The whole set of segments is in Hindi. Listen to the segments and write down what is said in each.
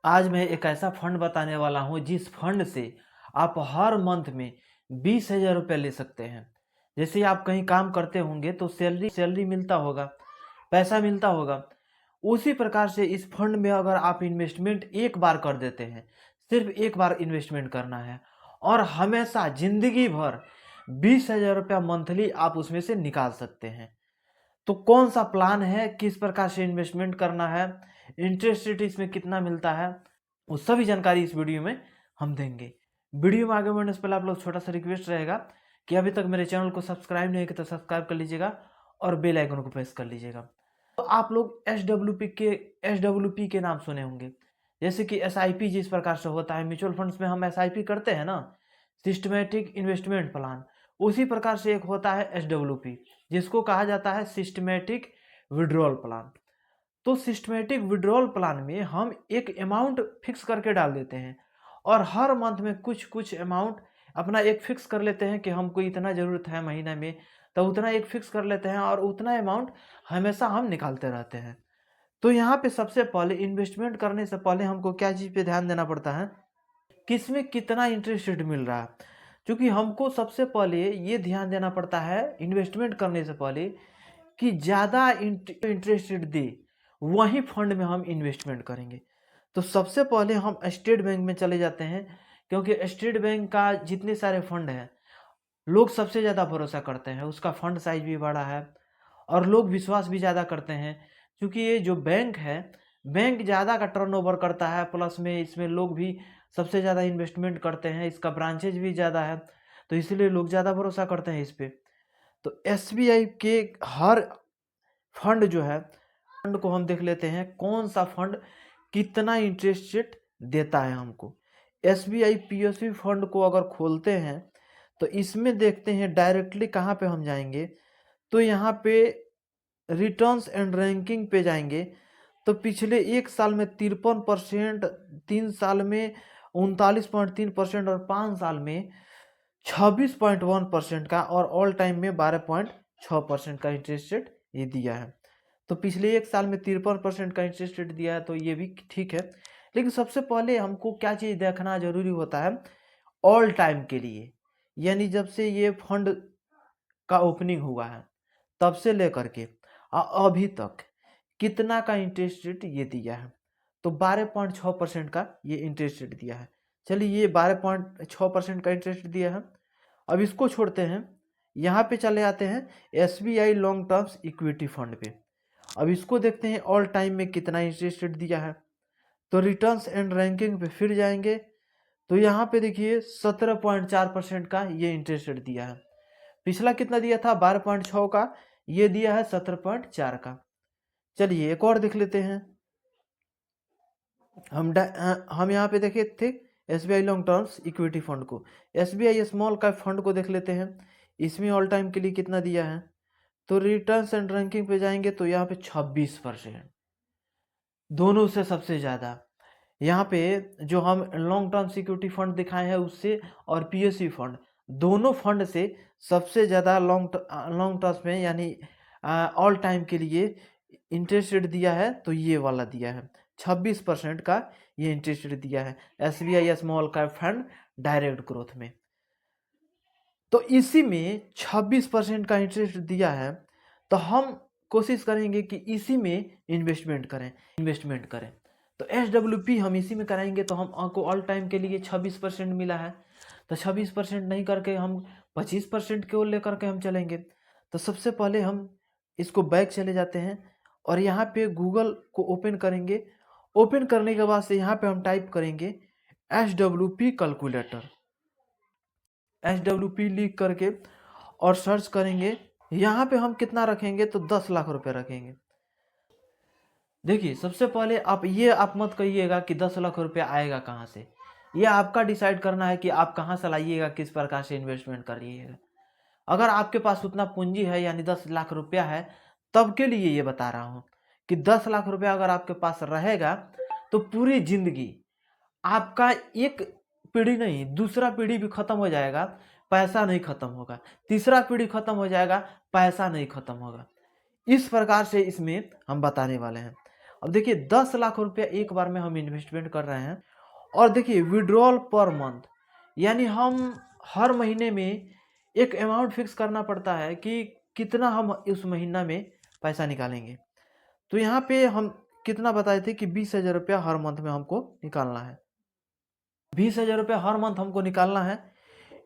आज मैं एक ऐसा फंड बताने वाला हूँ जिस फंड से आप हर मंथ में 20,000 रुपये ले सकते हैं। जैसे आप कहीं काम करते होंगे तो सैलरी सैलरी मिलता होगा, पैसा मिलता होगा। उसी प्रकार से इस फंड में अगर आप इन्वेस्टमेंट एक बार कर देते हैं, सिर्फ एक बार इन्वेस्टमेंट करना है और हमेशा जिंदगी भर 20,000 रुपया मंथली आप उसमें से निकाल सकते हैं। तो कौन सा प्लान है, किस प्रकार से इन्वेस्टमेंट करना है, इंटरेस्ट रेट इसमें कितना मिलता है, वो सभी जानकारी इस वीडियो में हम देंगे। वीडियो में आगे बढ़ने से पहले आप लोग छोटा सा रिक्वेस्ट रहेगा कि अभी तक मेरे चैनल को सब्सक्राइब नहीं किया तो सब्सक्राइब कर लीजिएगा और बेल आइकन को प्रेस कर लीजिएगा। तो आप लोग एस डब्ल्यू पी के नाम सुने होंगे। जैसे कि एस आई पी जिस प्रकार से होता है, म्यूचुअल फंड्स में हम एस आई पी करते हैं ना, सिस्टमेटिक इन्वेस्टमेंट प्लान, उसी प्रकार से एक होता है एस डब्ल्यू पी, जिसको कहा जाता है सिस्टमेटिक विड्रॉल प्लान। तो सिस्टमेटिक विड्रॉल प्लान में हम एक अमाउंट फिक्स करके डाल देते हैं और हर मंथ में कुछ कुछ अमाउंट अपना एक फिक्स कर लेते हैं कि हमको इतना ज़रूरत है महीने में, तो उतना एक फिक्स कर लेते हैं और उतना अमाउंट हमेशा हम निकालते रहते हैं। तो यहाँ पे सबसे पहले इन्वेस्टमेंट करने से पहले हमको क्या चीज़ पे ध्यान देना पड़ता है, किसमें कितना इंटरेस्ट रेट मिल रहा है। क्योंकि हमको सबसे पहले ये ध्यान देना पड़ता है इन्वेस्टमेंट करने से पहले कि ज़्यादा इंटरेस्ट रेट दे, वही फंड में हम इन्वेस्टमेंट करेंगे। तो सबसे पहले हम स्टेट बैंक में चले जाते हैं, क्योंकि स्टेट बैंक का जितने सारे फंड हैं लोग सबसे ज़्यादा भरोसा करते हैं, उसका फंड साइज भी बड़ा है और लोग विश्वास भी ज़्यादा करते हैं। क्योंकि ये जो बैंक है, बैंक ज़्यादा का टर्नओवर करता है, प्लस में इसमें लोग भी सबसे ज़्यादा इन्वेस्टमेंट करते हैं, इसका ब्रांचेज भी ज़्यादा है, तो इसलिए लोग ज़्यादा भरोसा करते हैं इस पर। तो एस के हर फंड जो है, फंड को हम देख लेते हैं कौन सा फंड कितना इंटरेस्ट रेट देता है हमको। एसबीआई पीएसबी फंड को अगर खोलते हैं तो इसमें देखते हैं डायरेक्टली कहाँ पे हम जाएंगे, तो यहाँ पे रिटर्न्स एंड रैंकिंग पे जाएंगे। तो पिछले एक साल में 53%, 3 साल में 39.3% और 5 साल में 26.1% का और ऑल टाइम में 12.6% का इंटरेस्ट रेट ये दिया है। तो पिछले एक साल में 53% का इंटरेस्ट रेट दिया है, तो ये भी ठीक है। लेकिन सबसे पहले हमको क्या चीज़ देखना जरूरी होता है, ऑल टाइम के लिए, यानी जब से ये फंड का ओपनिंग हुआ है तब से लेकर के अभी तक कितना का इंटरेस्ट रेट ये दिया है। तो 12.6% का ये इंटरेस्ट रेट दिया है। चलिए, ये 12.6% का इंटरेस्ट दिया है। अब इसको छोड़ते हैं, यहाँ पे चले आते हैं SBI long terms equity fund पे। अब इसको देखते हैं ऑल टाइम में कितना इंटरेस्ट रेट दिया है। तो रिटर्न्स एंड रैंकिंग पे फिर जाएंगे, तो यहाँ पे देखिए 17.4% का ये इंटरेस्ट रेट दिया है। पिछला कितना दिया था, 12.6 का, ये दिया है 17.4 का। चलिए एक और देख लेते हैं। हम यहाँ पे देखे थे SBI long terms equity fund को, एसबीआई स्मॉल कैप फंड को देख लेते हैं, इसमें ऑल टाइम के लिए कितना दिया है। तो रिटर्न्स एंड रैंकिंग पे जाएंगे तो यहाँ पे 26%, दोनों से सबसे ज़्यादा। यहाँ पे जो हम लॉन्ग टर्म सिक्योरिटी फंड दिखाए हैं उससे और पीएसयू फंड, दोनों फंड से सबसे ज़्यादा लॉन्ग टर्म में, यानी ऑल टाइम के लिए इंटरेस्ट रेट दिया है, तो ये वाला दिया है 26% का ये इंटरेस्ट रेट दिया है SBI small cap fund direct growth में। तो इसी में 26% का इंटरेस्ट दिया है, तो हम कोशिश करेंगे कि इसी में इन्वेस्टमेंट करें। तो एस हम इसी में कराएंगे, तो हम आपको ऑल टाइम के लिए 26% मिला है, तो 26% नहीं करके हम 25% की ओर लेकर के हम चलेंगे। तो सबसे पहले हम इसको बैक चले जाते हैं और यहाँ पे गूगल को ओपन करेंगे। ओपन करने के बाद से यहाँ पे हम टाइप करेंगे कैलकुलेटर, लिख करके और सर्च करेंगे। यहाँ पे हम कितना रखेंगे, तो 10 लाख रुपए रखेंगे। देखिए, सबसे पहले आप मत कहिएगा कि 10 लाख रुपया आएगा कहाँ से, ये आपका डिसाइड करना है कि आप कहाँ से लाइएगा, किस प्रकार से इन्वेस्टमेंट करिएगा। अगर आपके पास उतना पूंजी है, यानी 10 लाख रुपया है, तब के लिए ये बता रहा हूँ कि 10 लाख रुपया अगर आपके पास रहेगा तो पूरी जिंदगी आपका एक पीढ़ी नहीं, दूसरा पीढ़ी भी खत्म हो जाएगा, पैसा नहीं खत्म होगा, तीसरा पीढ़ी खत्म हो जाएगा, पैसा नहीं खत्म होगा। इस प्रकार से इसमें हम बताने वाले हैं। अब देखिए 10 लाख रुपया एक बार में हम इन्वेस्टमेंट कर रहे हैं। और देखिए विड्रॉल पर मंथ, यानी हम हर महीने में एक अमाउंट फिक्स करना पड़ता है कि कितना हम उस महीना में पैसा निकालेंगे। तो यहाँ पे हम कितना बताए थे कि 20,000 रुपया हर मंथ में हमको निकालना है। 20,000 रुपया हर मंथ हमको निकालना है।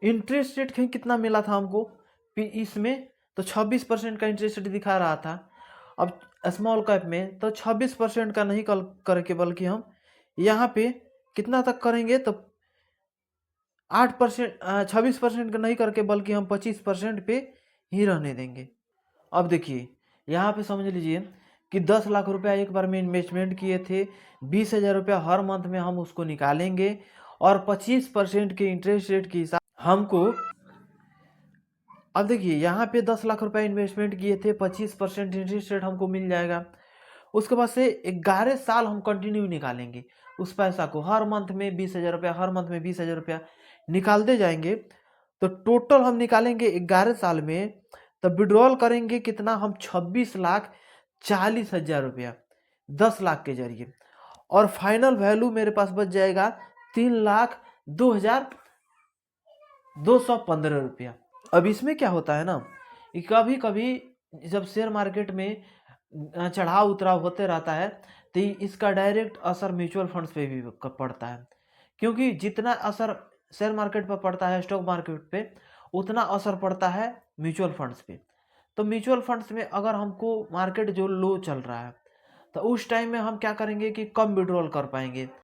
इंटरेस्ट रेट कहीं कितना मिला था हमको इसमें, तो 26% का इंटरेस्ट रेट दिखा रहा था। अब स्मॉल कैप में तो 26% का नहीं करके बल्कि हम यहाँ पे कितना तक करेंगे, तो 8%, 26% का नहीं करके बल्कि हम 25% पे ही रहने देंगे। अब देखिए यहाँ पे समझ लीजिए कि 10 लाख रुपया एक बार में इन्वेस्टमेंट किए थे, 20,000 रुपया हर मंथ में हम उसको निकालेंगे और 25% के इंटरेस्ट रेट के हिसाब हमको। अब देखिए यहाँ पे 10 लाख रुपया इन्वेस्टमेंट किए थे, 25% इंटरेस्ट रेट हमको मिल जाएगा। उसके बाद से 11 साल हम कंटिन्यू निकालेंगे उस पैसा को, हर मंथ में 20,000 रुपया, हर मंथ में 20,000 रुपया निकालते जाएंगे। तो टोटल हम निकालेंगे 11 साल में, तब विड्रॉल करेंगे कितना हम, 26,40,000 रुपया 10 लाख के जरिए। और फाइनल वैल्यू मेरे पास बच जाएगा 3,02,215 रुपया। अब इसमें क्या होता है ना कि कभी कभी जब शेयर मार्केट में चढ़ाव उतराव होते रहता है तो इसका डायरेक्ट असर म्यूचुअल फंड्स पे भी पड़ता है, क्योंकि जितना असर शेयर मार्केट पर पड़ता है, स्टॉक मार्केट पे, उतना असर पड़ता है म्यूचुअल फंड्स पे। तो म्यूचुअल फंड्स में अगर हमको मार्केट जो लो चल रहा है तो उस टाइम में हम क्या करेंगे कि कम विड्रॉल कर पाएंगे।